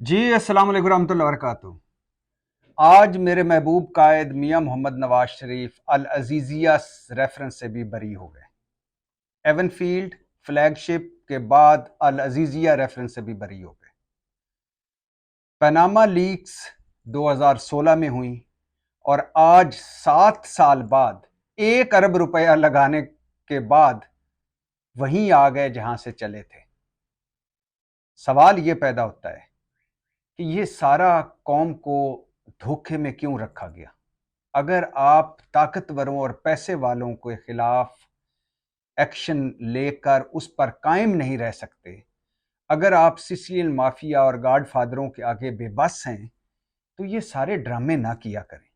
जी अस्सलाम वालेकुम रहमतुल्लाहि व बरकातुहू। आज मेरे महबूब कायद मियां मोहम्मद नवाज शरीफ अल अजीजिया रेफरेंस से भी बरी हो गए। एवनफील्ड फ्लैगशिप के बाद अल अजीजिया रेफरेंस से भी बरी हो गए। पनामा लीक्स 2016 में हुई और आज 7 साल बाद 1 अरब रुपया लगाने के बाद वहीं आ गए जहां से चले थे। सवाल ये पैदा होता है कि ये सारा कौम को धोखे में क्यों रखा गया। अगर आप ताकतवरों और पैसे वालों के खिलाफ एक्शन लेकर उस पर कायम नहीं रह सकते, अगर आप सिसिलियन माफिया और गॉडफादरों के आगे बेबस हैं, तो ये सारे ड्रामे ना किया करें।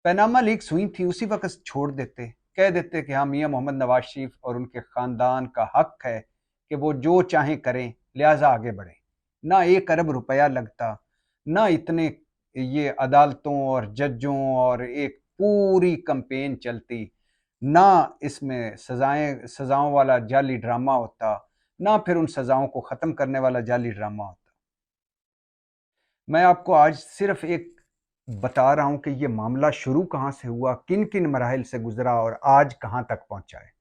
पनामा लीक्स हुई थी, उसी वक्त छोड़ देते, कह देते कि हाँ मियां मोहम्मद नवाज शरीफ और उनके खानदान का हक है कि वो जो चाहें करें, लिहाजा आगे बढ़े। ना 1 अरब रुपया लगता, ना इतने ये अदालतों और जजों और एक पूरी कंपेन चलती, ना इसमें सजाओं वाला जाली ड्रामा होता, ना फिर उन सजाओं को ख़त्म करने वाला जाली ड्रामा होता। मैं आपको आज सिर्फ एक बता रहा हूं कि ये मामला शुरू कहां से हुआ, किन किन मराहिल से गुजरा और आज कहां तक पहुंचा है।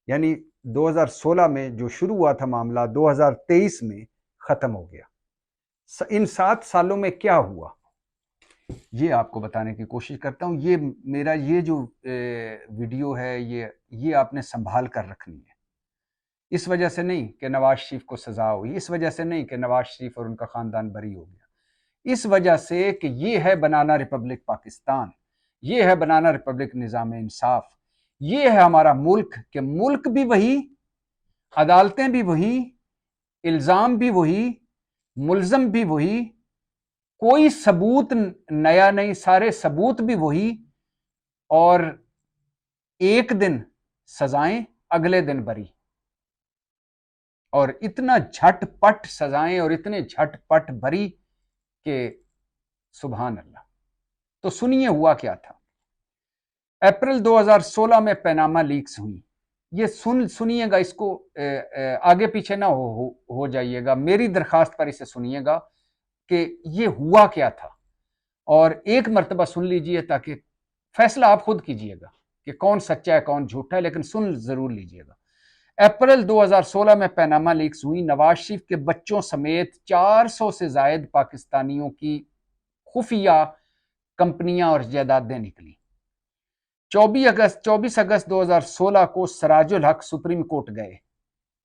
यानी 2016 में जो शुरू हुआ था मामला, 2023 में ख़त्म हो गया। इन 7 सालों में क्या हुआ, ये आपको बताने की कोशिश करता हूँ। ये मेरा ये जो वीडियो है, ये आपने संभाल कर रखनी है। इस वजह से नहीं कि नवाज शरीफ को सजा हुई, इस वजह से नहीं कि नवाज शरीफ और उनका खानदान बरी हो गया, इस वजह से कि ये है बनाना रिपब्लिक पाकिस्तान, ये है बनाना रिपब्लिक निज़ाम इंसाफ, ये है हमारा मुल्क कि मुल्क भी वही, अदालतें भी वही, इल्ज़ाम भी वही, मुल्ज़म भी वही, कोई सबूत नया नहीं, सारे सबूत भी वही, और एक दिन सजाएं, अगले दिन बरी। और इतना झटपट सजाएं और इतने झटपट बरी के सुभान अल्लाह। तो सुनिए हुआ क्या था। अप्रैल 2016 में पनामा लीक्स हुई। ये सुनिएगा, इसको आगे पीछे ना हो जाइएगा, मेरी दरखास्त पर इसे सुनिएगा कि ये हुआ क्या था, और एक मर्तबा सुन लीजिए ताकि फैसला आप खुद कीजिएगा कि कौन सच्चा है कौन झूठा है, लेकिन सुन जरूर लीजिएगा। अप्रैल 2016 में पनामा लीक्स हुई। नवाज शरीफ के बच्चों समेत 400 से जायद पाकिस्तानियों की खुफिया कंपनियां और जायदादें निकली। 24 अगस्त 2016 को सराजुल हक सुप्रीम कोर्ट गए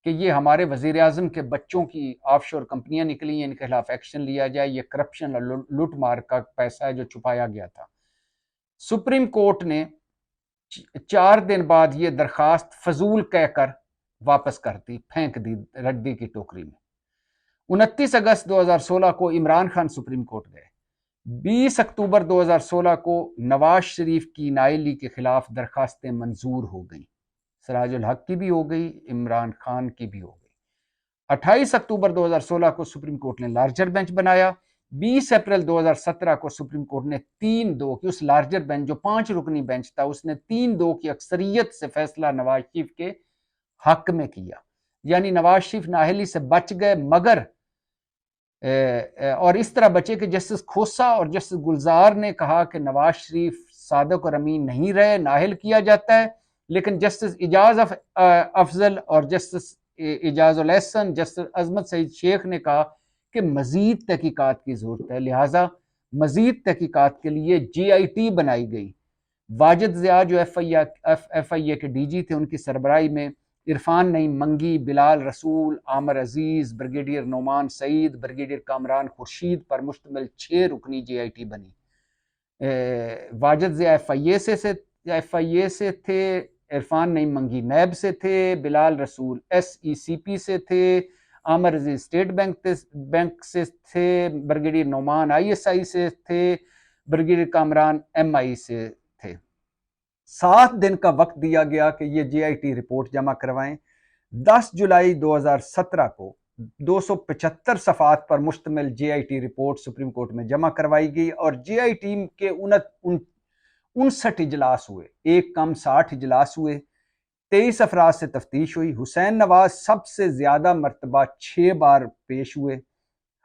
कि ये हमारे वजीर आजम के बच्चों की ऑफशोर कंपनियां निकली, इनके खिलाफ एक्शन लिया जाए, ये करप्शन और लूट मार का पैसा है जो छुपाया गया था। सुप्रीम कोर्ट ने 4 दिन बाद ये दरखास्त फजूल कहकर वापस कर दी, फेंक दी रद्दी की टोकरी में। 29 अगस्त 2016 को इमरान खान सुप्रीम कोर्ट गए। 20 अक्टूबर 2016 को नवाज शरीफ की नाअहली के खिलाफ दरखास्तें मंजूर हो गई, सराजुल हक की भी हो गई, इमरान खान की भी हो गई। 28 अक्टूबर 2016 को सुप्रीम कोर्ट ने लार्जर बेंच बनाया। 20 अप्रैल 2017 को सुप्रीम कोर्ट ने 3-2 की, उस लार्जर बेंच जो 5 रुकनी बेंच था, उसने 3-2 की अक्सरियत से फैसला नवाज शरीफ के हक में किया। यानी नवाज शरीफ नाअहली से बच गए, मगर और इस तरह बचे कि जस्टिस खोसा और जस्टिस गुलजार ने कहा कि नवाज शरीफ सादक और अमीन नहीं रहे, नाअहल किया जाता है। लेकिन जस्टिस इजाज अफजल और जस्टिस इजाजुल एहसन, जस्टिस अजमत सईद शेख ने कहा कि मजीद तहकीकात की जरूरत है, लिहाजा मजीद तहकीकात के लिए GIT बनाई गई। वाजिद ज़िया जो FIA के DG थे, उनकी सरबराही में इरफान नईम मंगी, बिलाल रसूल, आमर अजीज, ब्रिगेडियर नोमान सईद, ब्रिगेडियर कामरान खुर्शीद पर मुश्तमिल 6 रुकनी GIT बनी। वाजिद ज़िया FIA से थे, इरफान नईम मंगी नैब से थे, बिलाल रसूल SECP से थे, आमर अजीज स्टेट बैंक से थे, ब्रिगेडियर नोमान ISI से थे, ब्रिगेडियर कामरान MI से थे। 7 दिन का वक्त दिया गया कि ये GIT रिपोर्ट जमा करवाएं। 10 जुलाई 2017 को 275 सफ़ात पर मुश्तमिल GIT रिपोर्ट सुप्रीम कोर्ट में जमा करवाई गई और GIT के 59 इजलास हुए, एक कम 60 इजलास हुए। 23 अफराद से तफ्तीश हुई। हुसैन नवाज सबसे ज्यादा मरतबा 6 बार पेश हुए।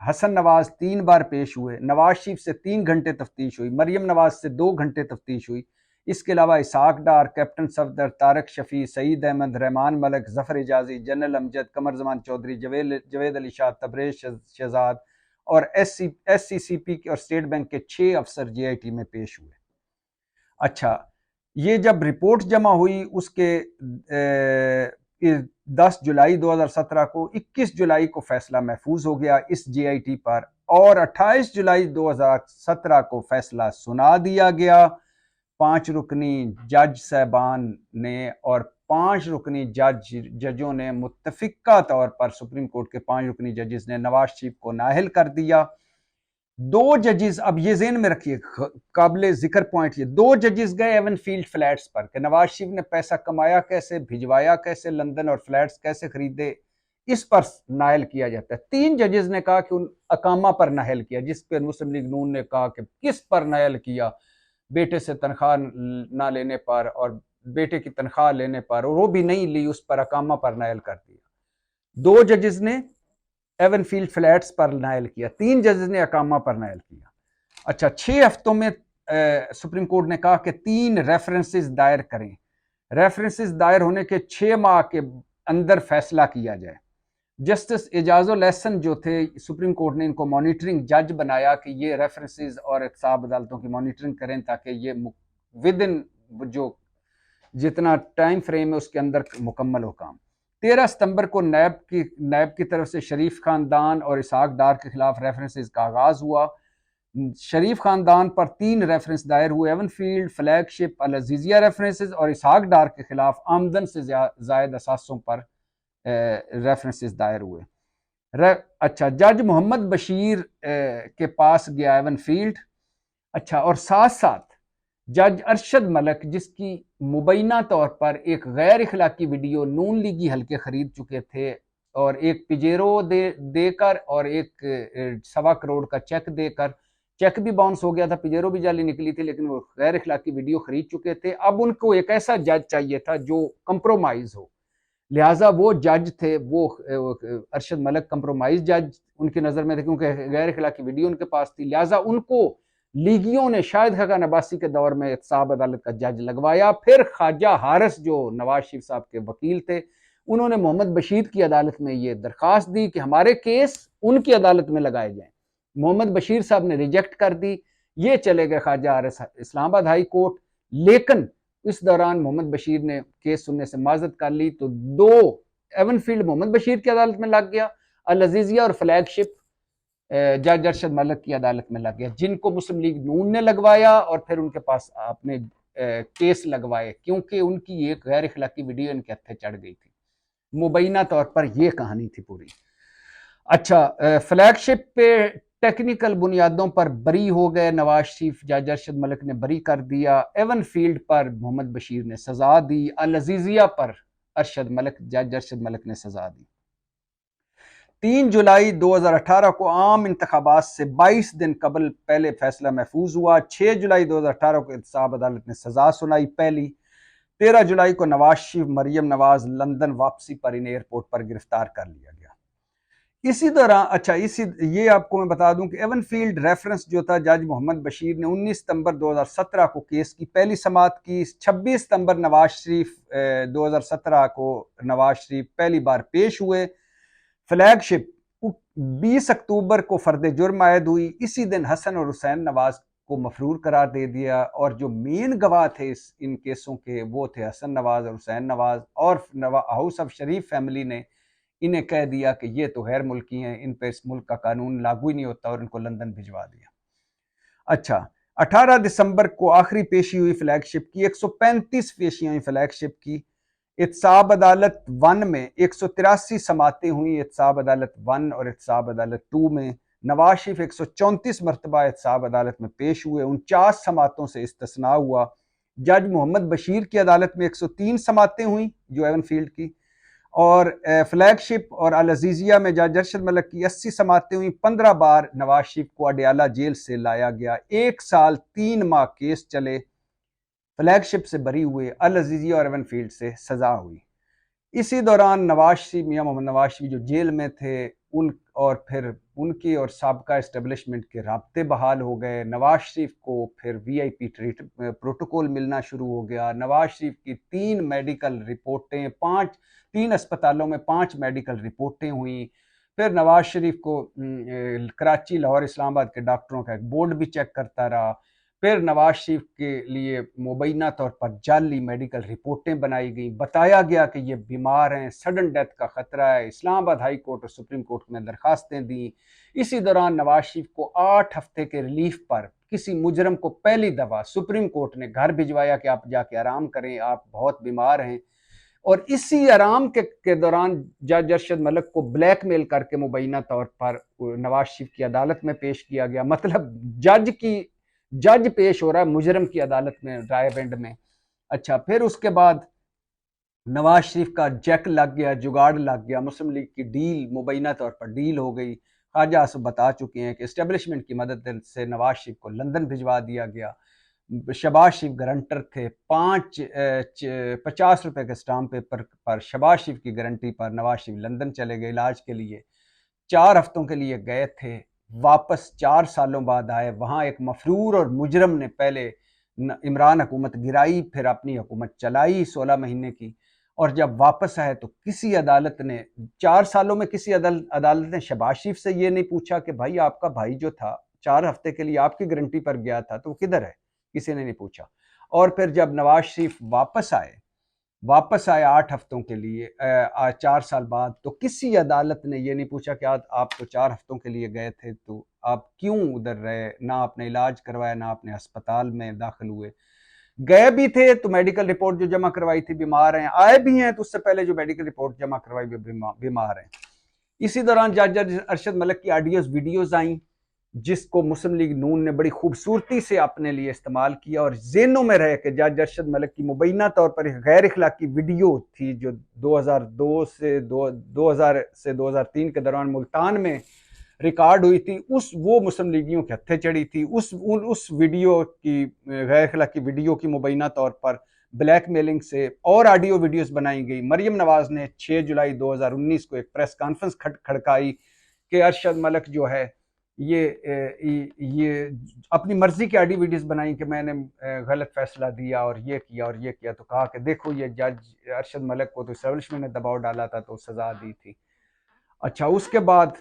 हसन नवाज 3 बार पेश हुए, नवाज शरीफ से 3 घंटे तफ्तीश हुई, मरियम नवाज से 2 घंटे तफ्तीश हुई। इसके अलावा इसाक डार, कैप्टन सफदर, तारक शफी, सईद अहमद, रहमान मलक, जफर एजाजी, जनरल अमजद, कमर जमान चौधरी, जवेद अली शाह, तबरेज शहजाद और SCCP और स्टेट बैंक के 6 अफसर JIT में पेश हुए। अच्छा, ये जब रिपोर्ट जमा हुई उसके 10 जुलाई 2017 को, 21 जुलाई को फैसला महफूज हो गया इस JIT पर और 28 जुलाई 2017 को फैसला सुना दिया गया 5 रुकनी जज साहबान ने और 5 रुकनी जजों ने मुत्तफिका तौर पर सुप्रीम कोर्ट के 5 रुकनी जजेस ने नवाज शरीफ को नाअहल कर दिया। 2 जजेस, अब ये ज़हन में रखिए, काबिले जिक्र पॉइंट, ये 2 जजेस गए एवनफील्ड फ्लैट्स पर कि नवाज शरीफ ने पैसा कमाया कैसे, भिजवाया कैसे लंदन और फ्लैट्स कैसे खरीदे, इस पर नाअहल किया जाता है। 3 जजेस ने कहा कि उन अकामा पर नाअहल किया, जिस पर मुस्लिम लीग नून ने कहा कि किस पर नाअहल किया, बेटे से तनख्वाह ना लेने पर और बेटे की तनख्वाह लेने पर, और वो भी नहीं ली, उस पर अकामा पर नाअहल कर दिया। 2 जजेस ने एवनफील्ड फ्लैट्स पर नाअहल किया, 3 जजेस ने अकामा पर नाअहल किया। अच्छा, 6 हफ्तों में सुप्रीम कोर्ट ने कहा कि 3 रेफरेंसेस दायर करें। रेफरेंसेस दायर होने के 6 माह के अंदर फैसला किया जाए। जस्टिस एजाजुल एहसन जो थे, सुप्रीम कोर्ट ने इनको मॉनिटरिंग जज बनाया कि ये रेफरेंसेस और एहतसाब अदालतों की मॉनिटरिंग करें ताकि ये विद इन जो जितना टाइम फ्रेम है उसके अंदर मुकम्मल हो काम। 13 सितंबर को नैब की तरफ से शरीफ खानदान और इसाक डार के खिलाफ रेफरेंसेस का आगाज हुआ। शरीफ खानदान पर 3 रेफरेंस दायर हुए, एवनफील्ड, फ्लैगशिप, अल अजीजिया रेफरेंसेस और इसाक डार के खिलाफ आमदन से जायद असासों पर रेफरेंसेस दायर हुए। अच्छा, जज मोहम्मद बशीर के पास गया एवनफील्ड। अच्छा, और साथ साथ जज अरशद मलक, जिसकी मुबैना तौर पर एक गैर इखलाकी वीडियो नून लीगी हल्के खरीद चुके थे और एक पिजेरो देकर और एक 1.25 करोड़ का चेक देकर, चेक भी बाउंस हो गया था, पिजेरो भी जाली निकली थी, लेकिन वो गैर इखलाकी वीडियो खरीद चुके थे। अब उनको एक ऐसा जज चाहिए था जो कंप्रोमाइज हो, लिहाजा वो जज थे, वो अरशद मलक कंप्रोमाइज जज उनकी नज़र में थे, क्योंकि गैर इखलाकी वीडियो उनके पास थी। लिहाजा उनको लीगियों ने शाहिद खान अब्बासी के दौर में एहतसाब अदालत का जज लगवाया। फिर ख्वाजा हारिस जो नवाज शरीफ साहब के वकील थे, उन्होंने मोहम्मद बशीर की अदालत में ये दरख्वास्त दी कि हमारे केस उनकी अदालत में लगाए जाएं। मोहम्मद बशीर साहब ने रिजेक्ट कर दी। ये चले गए ख्वाजा हारिस इस्लामाबाद हाई कोर्ट, लेकिन इस दौरान मोहम्मद बशीर ने केस सुनने से माजरत कर ली, तो 2 एवनफील्ड मोहम्मद बशीर की अदालत में लग गया, अल अजीजिया और फ्लैगशिप जज अरशद मलक की अदालत में लग गया, जिनको मुस्लिम लीग नून ने लगवाया और फिर उनके पास अपने केस लगवाए, क्योंकि उनकी एक गैर इखलाकी वीडियो इनके हत्थे चढ़ गई थी। मुबैना तौर पर यह कहानी थी पूरी। अच्छा, फ्लैगशिप पे टेक्निकल बुनियादों पर बरी हो गए नवाज शरीफ, जज अरशद मलक ने बरी कर दिया। एवनफील्ड पर मोहम्मद बशीर ने सजा दी, अल अजीजिया पर जज अरशद मलक ने सजा दी। 3 जुलाई 2018 को आम इंतखाबात से 22 दिन कबल पहले फैसला महफूज हुआ। 6 जुलाई 2018 को एहतसाब अदालत ने सजा सुनाई पहली। 13 जुलाई को नवाज शरीफ, मरियम नवाज लंदन वापसी पर इन एयरपोर्ट पर गिरफ्तार कर लिया गया। इसी दौरान, अच्छा, ये आपको मैं बता दूं कि एवनफील्ड रेफरेंस जो था, जज मोहम्मद बशीर ने 19 सितंबर 2017 को केस की पहली समाअत की। 26 सितंबर 2017 को नवाज शरीफ पहली बार पेश हुए। फ्लैगशिप 20 अक्टूबर को फर्द जुर्म आयद हुई। इसी दिन हसन और हुसैन नवाज को मफरूर करार दे दिया और जो मेन गवाह थे इन केसों के, वो थे हसन नवाज और हुसैन नवाज, और हाउस ऑफ शरीफ फैमिली ने इन्हें कह दिया कि ये तो गैर मुल्की हैं, इन पर इस मुल्क का कानून लागू ही नहीं होता, और इनको लंदन भिजवा दिया। अच्छा, 18 दिसंबर को आखिरी पेशी हुई फ्लैगशिप की। 135 पेशियां हुई फ्लैगशिप की। एहतसाब अदालत 1 में 183 समातें हुई, एहतसाब अदालत 1 और एहतसाब अदालत 2 में। नवाज शरीफ 134 मरतबा एहतसाब अदालत में पेश हुए, 49 समातों से इस्तिस्ना हुआ। जज मोहम्मद बशीर की अदालत में 103 समातें हुई जो एवनफील्ड की, और फ्लैगशिप और अल अजीजिया में जज अरशद मलक की 80 समातें हुई। 15 बार नवाज शरीफ को अडयाला जेल से लाया गया। 1 साल 3 माह केस चले। फ्लैगशिप से बरी हुए, अल अजीजिया और एवनफील्ड से सजा हुई। इसी दौरान नवाज शरीफ, मियां मोहम्मद नवाज शरीफ जो जेल में थे, उन और फिर उनकी और साबका इस्टेब्लिशमेंट के राब्ते बहाल हो गए। नवाज शरीफ को फिर वीआईपी प्रोटोकॉल मिलना शुरू हो गया। नवाज शरीफ की 3 मेडिकल रिपोर्टें, 3 अस्पतालों में 5 मेडिकल रिपोर्टें हुई। फिर नवाज शरीफ को कराची, लाहौर, इस्लामाबाद के डॉक्टरों का एक बोर्ड भी चेक करता रहा। फिर नवाज शरीफ के लिए मुबैना तौर पर जाली मेडिकल रिपोर्टें बनाई गई, बताया गया कि ये बीमार हैं, सडन डेथ का खतरा है। इस्लामाबाद हाई कोर्ट और सुप्रीम कोर्ट में दरखास्तें दी। इसी दौरान नवाज शरीफ को 8 हफ्ते के रिलीफ पर किसी मुजरम को पहली दफा सुप्रीम कोर्ट ने घर भिजवाया कि आप जाके आराम करें, आप बहुत बीमार हैं। और इसी आराम के दौरान जज अरशद मलिक को ब्लैकमेल करके मुबैना तौर पर नवाज शरीफ की अदालत में पेश किया गया। मतलब जज पेश हो रहा है मुजरम की अदालत में, रायबंद में। अच्छा, फिर उसके बाद नवाज शरीफ का जैक लग गया, जुगाड़ लग गया। मुस्लिम लीग की डील मुबैना तौर पर डील हो गई। ख्वाजा आसिफ बता चुके हैं कि इस्टेब्लिशमेंट की मदद से नवाज शरीफ को लंदन भिजवा दिया गया। शहबाज शरीफ गारंटर थे। 50 रुपए के स्टाम्प पेपर पर शहबाज शरीफ की गारंटी पर नवाज शरीफ लंदन चले गए इलाज के लिए। 4 हफ्तों के लिए गए थे, वापस 4 सालों बाद आए। वहां एक मफरूर और मुजरम ने पहले इमरान हुकूमत गिराई, फिर अपनी हुकूमत चलाई 16 महीने की। और जब वापस आए तो किसी अदालत ने 4 सालों में किसी अदालत ने शहबाज शरीफ से ये नहीं पूछा कि भाई आपका भाई जो था 4 हफ्ते के लिए आपकी गारंटी पर गया था तो वो किधर है, किसी ने नहीं पूछा। और फिर जब नवाज शरीफ वापस आए 8 हफ्तों के लिए 4 साल बाद, तो किसी अदालत ने ये नहीं पूछा कि आप तो 4 हफ्तों के लिए गए थे तो आप क्यों उधर रहे, ना आपने इलाज करवाया, ना आपने अस्पताल में दाखिल हुए। गए भी थे तो मेडिकल रिपोर्ट जो जमा करवाई थी बीमार हैं, आए भी हैं तो उससे पहले जो मेडिकल रिपोर्ट जमा करवाई बीमार हैं। इसी दौरान जज अरशद मलिक की ऑडियोज वीडियोज आई, जिसको मुस्लिम लीग नून ने बड़ी खूबसूरती से अपने लिए इस्तेमाल किया और जेनों में रह के जज अरशद मलिक की मुबैना तौर पर एक गैर इखलाकी वीडियो थी जो 2000 से 2003 के दौरान मुल्तान में रिकॉर्ड हुई थी। वो मुस्लिम लीगियों के हत्थे चढ़ी थी। उस वीडियो की, गैर इखलाकी वीडियो की मुबैना तौर पर ब्लैकमेलिंग से और ऑडियो वीडियोस बनाई गई। मरियम नवाज ने 6 जुलाई 2019 को एक प्रेस कॉन्फ्रेंस खड़काई कि अरशद मलिक जो है ये अपनी मर्जी की ऑडियो वीडियोस बनाई कि मैंने गलत फैसला दिया और ये किया और ये किया। तो कहा कि देखो ये जज अरशद मलिक को तो एस्टेब्लिशमेंट ने दबाव डाला था तो सजा दी थी। अच्छा, उसके बाद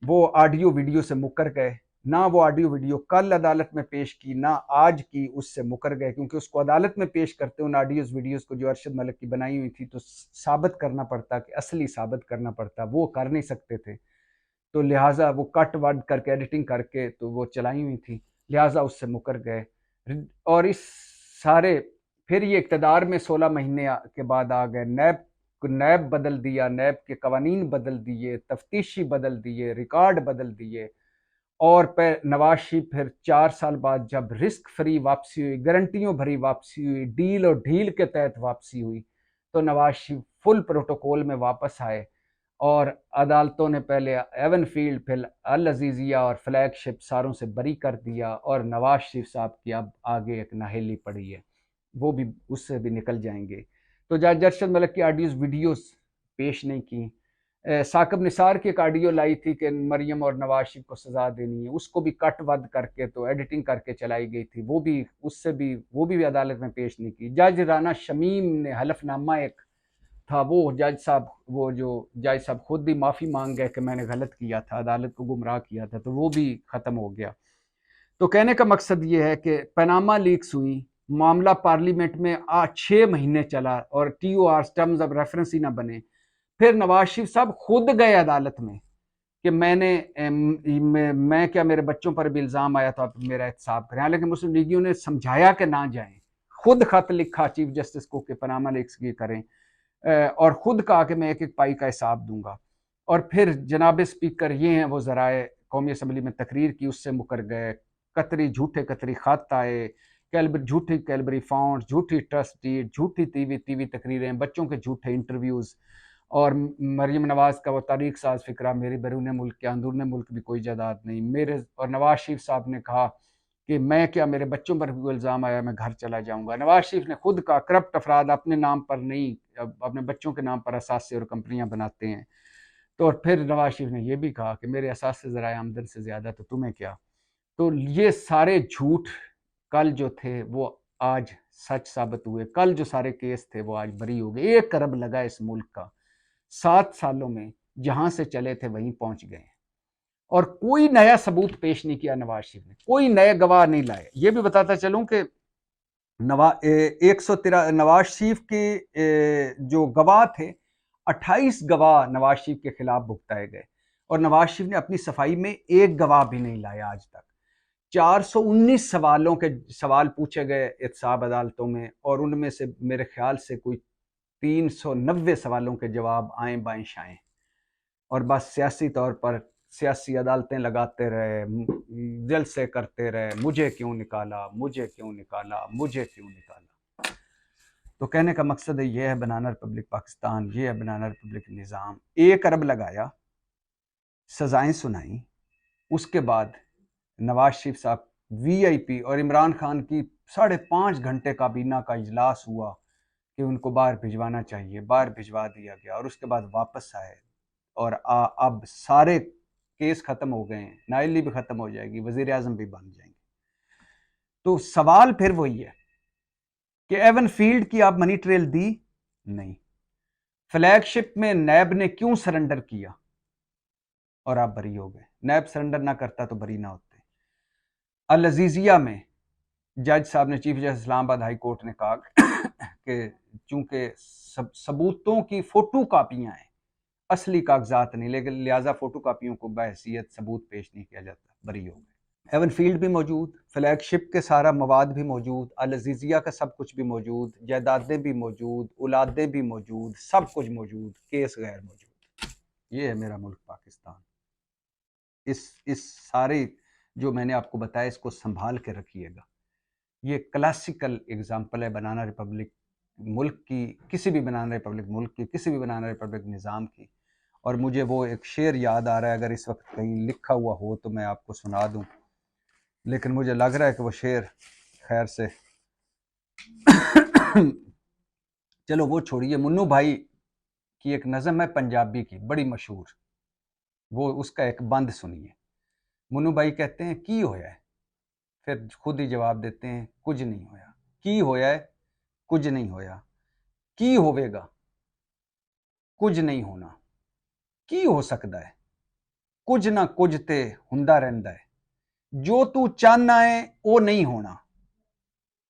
वो ऑडियो वीडियो से मुकर गए। ना वो ऑडियो वीडियो कल अदालत में पेश की, ना आज की, उससे मुकर गए क्योंकि उसको अदालत में पेश करते उन ऑडियोज वीडियोस को जो अरशद मलिक की बनाई हुई थी तो साबित करना पड़ता, कि असली साबित करना पड़ता, वो कर नहीं सकते थे। तो लिहाजा वो कट वट करके एडिटिंग करके तो वो चलाई हुई थी, लिहाजा उससे मुकर गए। और इस सारे फिर ये इक़्तिदार में 16 महीने के बाद आ गए। नैब बदल दिया, नैब के कवानीन बदल दिए, तफ्तीशी बदल दिए, रिकॉर्ड बदल दिए। और फिर नवाज शरीफ फिर 4 साल बाद जब रिस्क फ्री वापसी हुई, गारंटियों भरी वापसी हुई, डील और ढील के तहत वापसी हुई, तो नवाज शरीफ फुल प्रोटोकॉल में वापस आए। और अदालतों ने पहले एवनफील्ड, फिर अल अजीजिया और फ्लैगशिप सारों से बरी कर दिया। और नवाज शरीफ साहब की अब आगे एक नाहेली पड़ी है, वो भी उससे भी निकल जाएंगे। तो जज अरशद मलिक की ऑडियोज वीडियोस पेश नहीं की। साकिब निसार की एक ऑडियो लाई थी कि मरियम और नवाज शरीफ को सजा देनी है, उसको भी कट वद करके तो एडिटिंग करके चलाई गई थी, वो भी अदालत में पेश नहीं की। जज राना शमीम ने हलफनामा एक था, वो जज साहब खुद ही माफ़ी मांग गए कि मैंने गलत किया था, अदालत को गुमराह किया था, तो वो भी ख़त्म हो गया। तो कहने का मकसद ये है कि पनामा लीक्स हुई, मामला पार्लियामेंट में 6 महीने चला और TOR टर्म्स ऑफ रेफरेंस ही ना बने। फिर नवाज शरीफ साहब खुद गए अदालत में कि मैं क्या, मेरे बच्चों पर भी इल्ज़ाम आया था, आप मेरा एहतसाब करें। हालांकि मुस्लिम लीगियों ने समझाया कि ना जाएं, खुद खत लिखा चीफ जस्टिस को कि पनामा लीक्स की करें, और ख़ुद कहा कि मैं एक एक पाई का हिसाब दूंगा। और फिर जनाब स्पीकर ये हैं वो ज़राए कौमी असम्बली में तकरीर की, उससे मुकर गए। झूठे कतरी खत आए, झूठी कैलबरी फाउंड, झूठी ट्रस्ट डीड, झूठी तीवी तकरीरें, बच्चों के झूठे इंटरव्यूज़। और मरीम नवाज़ का वो तारीख साज फिक्रा, मेरी बैरून मुल्क के अंदरून मुल्क भी कोई जायदाद नहीं मेरे। और नवाज शरीफ साहब ने कहा कि मैं क्या, मेरे बच्चों पर भी इल्ज़ाम आया, मैं घर चला जाऊंगा। नवाज शरीफ ने खुद कहा करप्ट अफराद अपने नाम पर नहीं, अपने बच्चों के नाम पर असासे और कंपनियां बनाते हैं। तो और फिर नवाज शरीफ ने यह भी कहा कि मेरे असासे ज़राए आमदन से ज़्यादा तो तुम्हें क्या। तो ये सारे झूठ कल जो थे वो आज सच साबित हुए। कल जो सारे केस थे वो आज बरी हो गए। 1 अरब लगा इस मुल्क का 7 सालों में, जहां से चले थे वहीं पहुंच गए। और कोई नया सबूत पेश नहीं किया नवाज शरीफ ने, कोई नए गवाह नहीं लाए। ये भी बताता चलूं कि नवाज शरीफ के जो गवाह थे, 28 गवाह नवाज शरीफ के खिलाफ भुगताए गए, और नवाज शरीफ ने अपनी सफाई में एक गवाह भी नहीं लाया आज तक। 419 सवाल पूछे गए एहतसाब अदालतों में, और उनमें से मेरे ख्याल से कोई 390 सवालों के जवाब आए बाएं शाएं, और बस सियासी तौर पर सियासी अदालतें लगाते रहे, जलसे करते रहे, मुझे क्यों निकाला, मुझे क्यों निकाला, मुझे क्यों निकाला। तो कहने का मकसद है ये है बनाना रिपब्लिक पाकिस्तान, ये है बनाना रिपब्लिक निज़ाम। 1 अरब लगाया, सजाएं सुनाई, उसके बाद नवाज शरीफ साहब वीआईपी, और इमरान खान की 5.5 घंटे काबीना का इजलास हुआ कि उनको बाहर भिजवाना चाहिए, बाहर भिजवा दिया गया, और उसके बाद वापस आए। और अब सारे केस खत्म हो गए हैं, नाइली भी खत्म हो जाएगी, वजीर आजम भी बन जाएंगे। तो सवाल फिर वही है कि एवन फील्ड की आप मनी ट्रेल दी नहीं, फ्लैगशिप में नैब ने क्यों सरेंडर किया और आप बरी हो गए। नैब सरेंडर ना करता तो बरी ना होते। अल अजीजिया में जज साहब ने, chief justice Islamabad high court ने कहा कि चूंकि सबूतों की फोटो कापियां हैं, असली कागजात नहीं, लेकिन लिहाजा फोटो कापियों को बहैसियत सबूत पेश नहीं किया जाता, बरी हो गए। एवन फील्ड भी मौजूद, फ्लैगशिप के सारा मवाद भी मौजूद, अल अजीजिया का सब कुछ भी मौजूद, जायदादें भी मौजूद, औलादें भी मौजूद, सब कुछ मौजूद, केस गैर मौजूद। ये है मेरा मुल्क पाकिस्तान। इस सारे जो मैंने आपको बताया, इसको संभाल के रखिएगा। ये क्लासिकल एग्जाम्पल है बनाना रिपब्लिक मुल्क की, किसी भी बनाना रिपब्लिक मुल्क की, किसी भी बनाना रिपब्लिक निज़ाम की। और मुझे वो एक शेर याद आ रहा है, अगर इस वक्त कहीं लिखा हुआ हो तो मैं आपको सुना दूं, लेकिन मुझे लग रहा है कि वो शेर खैर से चलो वो छोड़िए। मुन्नू भाई की एक नज़म है पंजाबी की, बड़ी मशहूर, वो उसका एक बंद सुनिए। मुन्नू भाई कहते हैं की होया है, फिर खुद ही जवाब देते हैं कुछ नहीं होया। की होया है, कुछ नहीं होया। की होवेगा, कुछ नहीं होना। की हो सकता है, कुछ ना कुछ ते हुंदा रहिंदा है। जो तू चाहना है वो नहीं होना,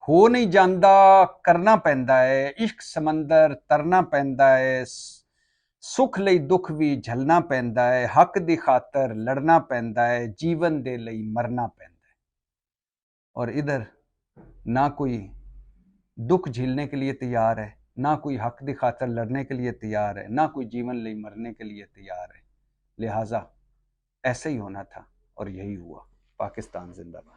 हो नहीं जांदा करना पैंदा है। इश्क समंदर तरना पैंदा है, सुख लई दुख भी झलना पैंदा है। हक दी खातर लड़ना पैंदा है, जीवन दे लई मरना पैंदा है। और इधर ना कोई दुख झेलने के लिए तैयार है, ना कोई हक दी खातर लड़ने के लिए तैयार है, ना कोई जीवन लई मरने के लिए तैयार है। लिहाजा ऐसे ही होना था और यही हुआ। पाकिस्तान जिंदाबाद।